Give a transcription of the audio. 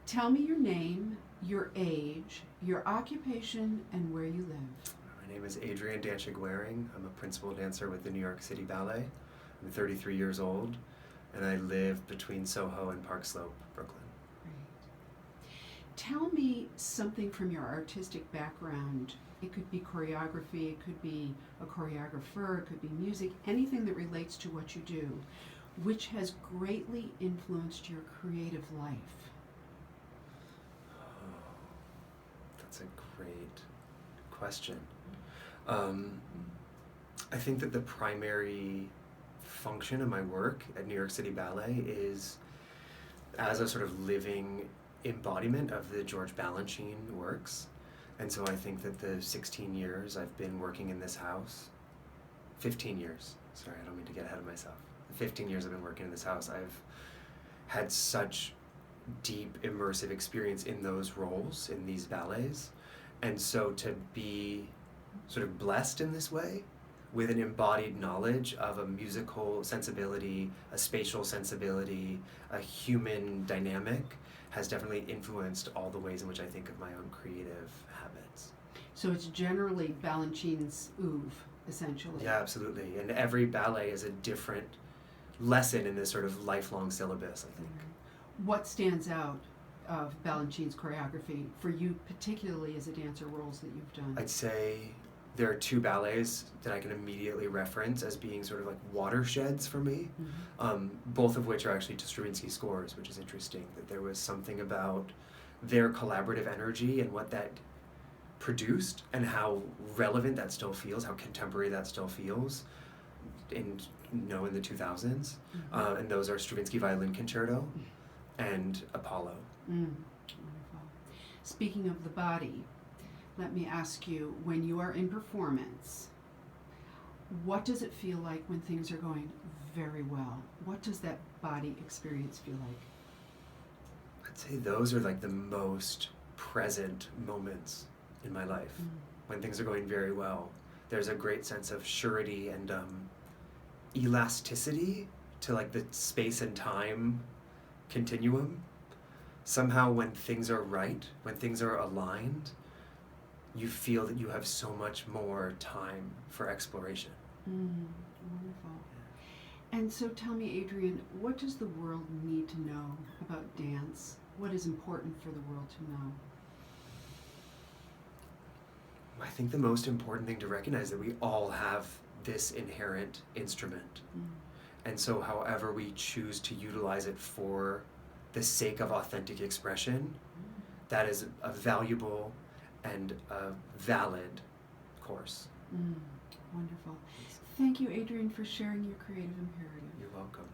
Tell me your name, your age, your occupation, and where you live. My name is Adrian Danchig-Waring. I'm a principal dancer with the New York City Ballet. I'm 33 years old, and I live between Soho and Park Slope, Brooklyn. Great. Tell me something from your artistic background. It could be choreography, it could be a choreographer, it could be music, anything that relates to what you do, which has greatly influenced your creative life. Oh, that's a great question. I think that the primary function of my work at New York City Ballet is as a sort of living embodiment of the George Balanchine works. And so I think that the 16 years I've been working in this house, 15 years, sorry, I don't mean to get ahead of myself. The 15 years I've been working in this house, I've had such deep immersive experience in those roles, in these ballets. And so to be sort of blessed in this way, with an embodied knowledge of a musical sensibility, a spatial sensibility, a human dynamic, has definitely influenced all the ways in which I think of my own creative habits. So it's generally Balanchine's oeuvre, essentially. Yeah, absolutely. And every ballet is a different lesson in this sort of lifelong syllabus, I think. What stands out of Balanchine's choreography for you, particularly as a dancer, roles that you've done? I'd say there are two ballets that I can immediately reference as being sort of like watersheds for me, both of which are actually to Stravinsky scores, which is interesting, that there was something about their collaborative energy and what that produced and how relevant that still feels, how contemporary that still feels in the 2000s. And those are Stravinsky Violin Concerto and Apollo. Wonderful. Speaking of the body, let me ask you, when you are in performance, what does it feel like when things are going very well? What does that body experience feel like? I'd say those are like the most present moments in my life. When things are going very well, there's a great sense of surety and elasticity to like the space and time continuum. Somehow when things are right, when things are aligned, you feel that you have so much more time for exploration. Wonderful. And so tell me, Adrian, what does the world need to know about dance? What is important for the world to know? I think the most important thing to recognize is that we all have this inherent instrument. And so however we choose to utilize it for the sake of authentic expression, that is a valuable and a valid course. Wonderful. Thank you, Adrian, for sharing your creative imperative. You're welcome.